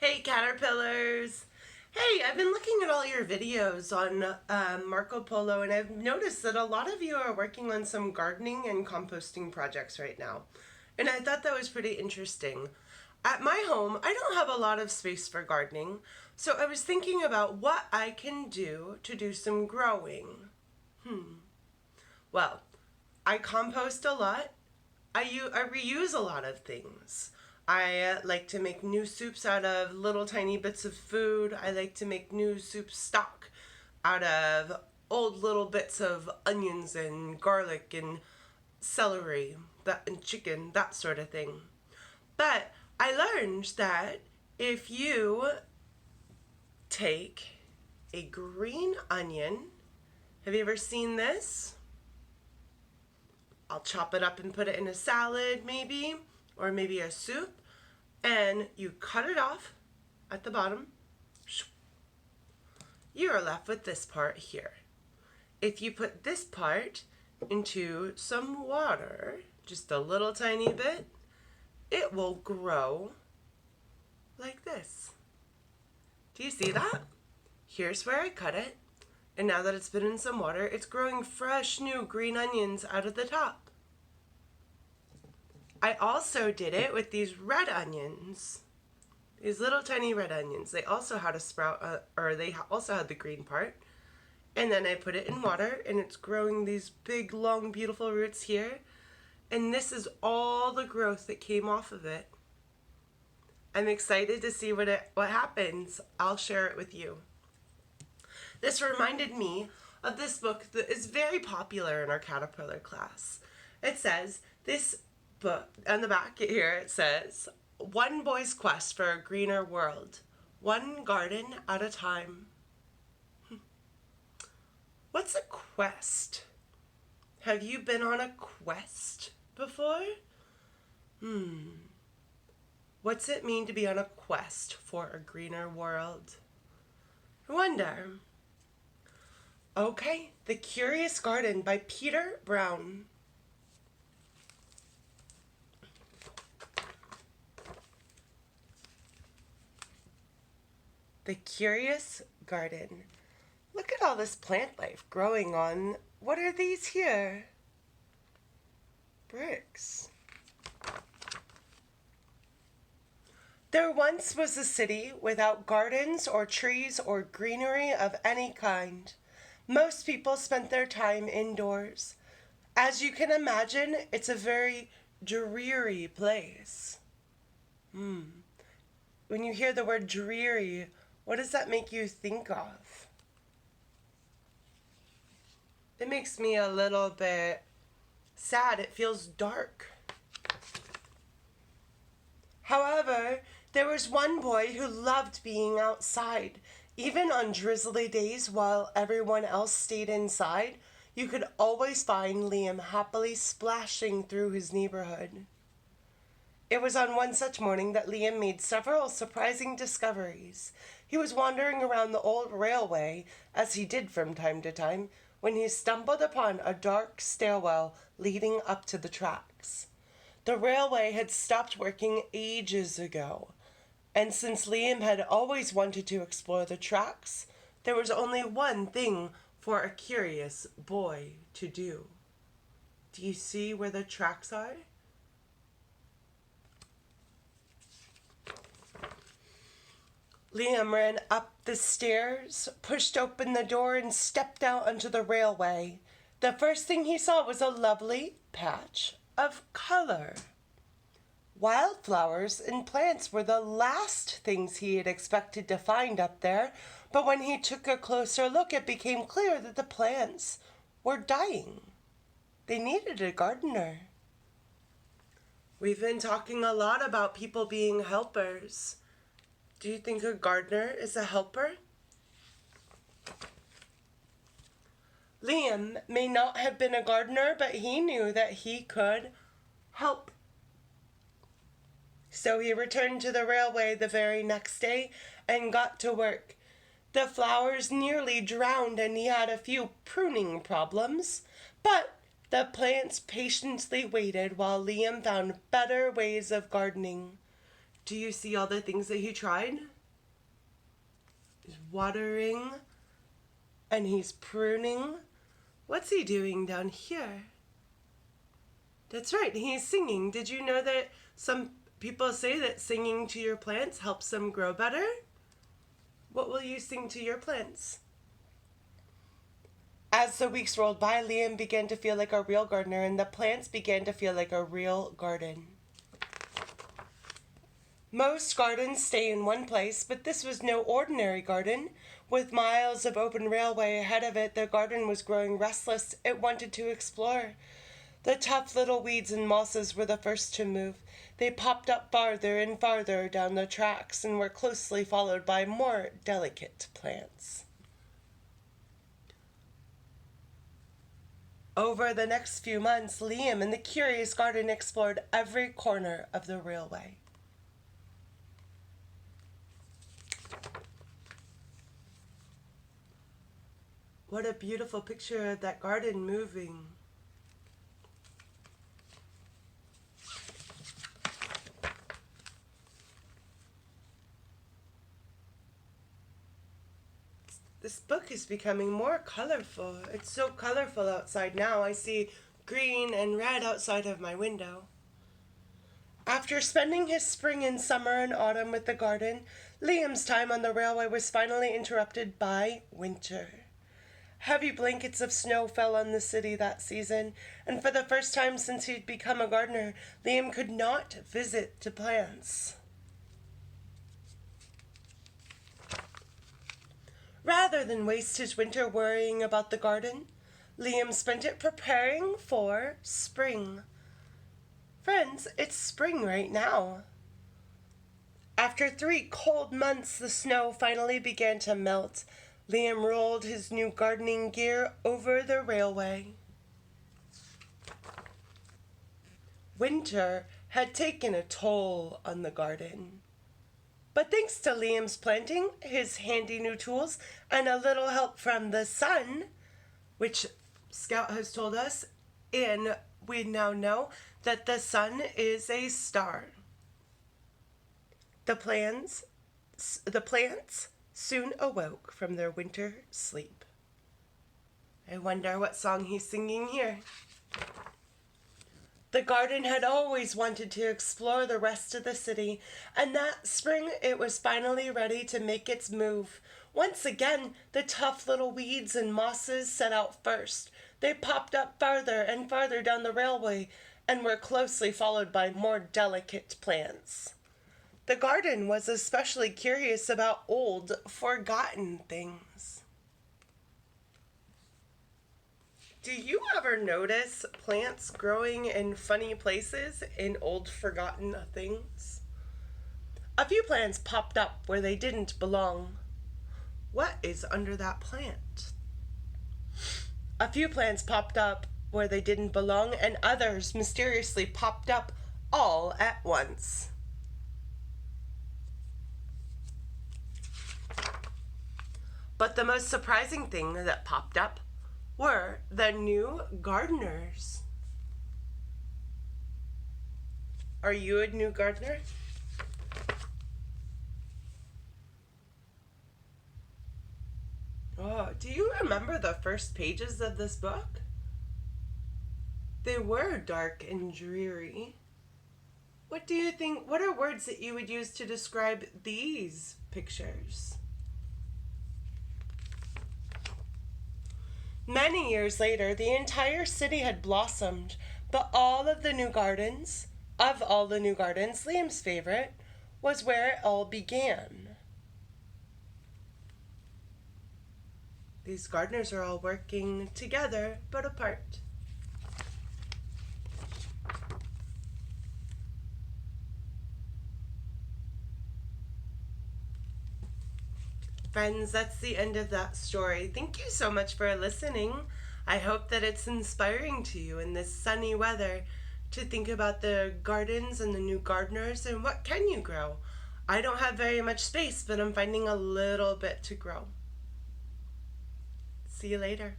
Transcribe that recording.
Hey caterpillars! Hey, I've been looking at all your videos on Marco Polo, and I've noticed that a lot of you are working on some gardening and composting projects right now. And I thought that was pretty interesting. At my home, I don't have a lot of space for gardening, so I was thinking about what I can do to do some growing. Well, I compost a lot. I reuse a lot of things. I like to make new soups out of little tiny bits of food. I like to make new soup stock out of old little bits of onions and garlic and celery, and chicken, that sort of thing. But I learned that if you take a green onion, have you ever seen this? I'll chop it up and put it in a salad maybe, or maybe a soup, and you cut it off at the bottom. You are left with this part here. If you put this part into some water, just a little tiny bit, it will grow like this. Do you see that? Here's where I cut it. And now that it's been in some water, it's growing fresh new green onions out of the top. I also did it with these red onions. These little tiny red onions. They also had a sprout, they also had the green part. And then I put it in water, and it's growing these big, long, beautiful roots here. And this is all the growth that came off of it. I'm excited to see what happens. I'll share it with you. This reminded me of this book that is very popular in our caterpillar class. It says, this book, on the back here it says, One Boy's Quest for a Greener World, One Garden at a Time. What's a quest? Have you been on a quest before? What's it mean to be on a quest for a greener world? I wonder. Okay, The Curious Garden by Peter Brown. The Curious Garden. Look at all this plant life growing on, what are these here? Bricks. There once was a city without gardens or trees or greenery of any kind. Most people spent their time indoors. As you can imagine, it's a very dreary place. When you hear the word dreary, what does that make you think of? It makes me a little bit sad. It feels dark. However, there was one boy who loved being outside. Even on drizzly days while everyone else stayed inside, you could always find Liam happily splashing through his neighborhood. It was on one such morning that Liam made several surprising discoveries. He was wandering around the old railway, as he did from time to time, when he stumbled upon a dark stairwell leading up to the tracks. The railway had stopped working ages ago, and since Liam had always wanted to explore the tracks, there was only one thing for a curious boy to do. Do you see where the tracks are? Liam ran up the stairs, pushed open the door, and stepped out onto the railway. The first thing he saw was a lovely patch of color. Wildflowers and plants were the last things he had expected to find up there, but when he took a closer look, it became clear that the plants were dying. They needed a gardener. We've been talking a lot about people being helpers. Do you think a gardener is a helper? Liam may not have been a gardener, but he knew that he could help. So he returned to the railway the very next day and got to work. The flowers nearly drowned and he had a few pruning problems, but the plants patiently waited while Liam found better ways of gardening. Do you see all the things that he tried? He's watering and he's pruning. What's he doing down here? That's right, he's singing. Did you know that some people say that singing to your plants helps them grow better? What will you sing to your plants? As the weeks rolled by, Liam began to feel like a real gardener, and the plants began to feel like a real garden. Most gardens stay in one place, but this was no ordinary garden. With miles of open railway ahead of it, the garden was growing restless. It wanted to explore. The tough little weeds and mosses were the first to move. They popped up farther and farther down the tracks and were closely followed by more delicate plants. Over the next few months, Liam and the curious garden explored every corner of the railway. What a beautiful picture of that garden moving. This book is becoming more colorful. It's so colorful outside now. I see green and red outside of my window. After spending his spring and summer and autumn with the garden, Liam's time on the railway was finally interrupted by winter. Heavy blankets of snow fell on the city that season, and for the first time since he'd become a gardener, Liam could not visit the plants. Rather than waste his winter worrying about the garden, Liam spent it preparing for spring. Friends, it's spring right now. After 3 cold months, the snow finally began to melt. Liam rolled his new gardening gear over the railway. Winter had taken a toll on the garden. But thanks to Liam's planting, his handy new tools, and a little help from the sun, which Scout has told us, and we now know that the sun is a star. The plants soon awoke from their winter sleep. I wonder what song he's singing here. The garden had always wanted to explore the rest of the city, and that spring it was finally ready to make its move. Once again, the tough little weeds and mosses set out first. They popped up farther and farther down the railway and were closely followed by more delicate plants. The garden was especially curious about old, forgotten things. Do you ever notice plants growing in funny places in old, forgotten things? A few plants popped up where they didn't belong. What is under that plant? A few plants popped up where they didn't belong, and others mysteriously popped up all at once. But the most surprising thing that popped up were the new gardeners. Are you a new gardener? Oh, do you remember the first pages of this book? They were dark and dreary. What do you think, what are words that you would use to describe these pictures? Many years later, the entire city had blossomed, but of all the new gardens, Liam's favorite was where it all began. These gardeners are all working together, but apart. Friends, that's the end of that story. Thank you so much for listening. I hope that it's inspiring to you in this sunny weather to think about the gardens and the new gardeners and what can you grow. I don't have very much space, but I'm finding a little bit to grow. See you later.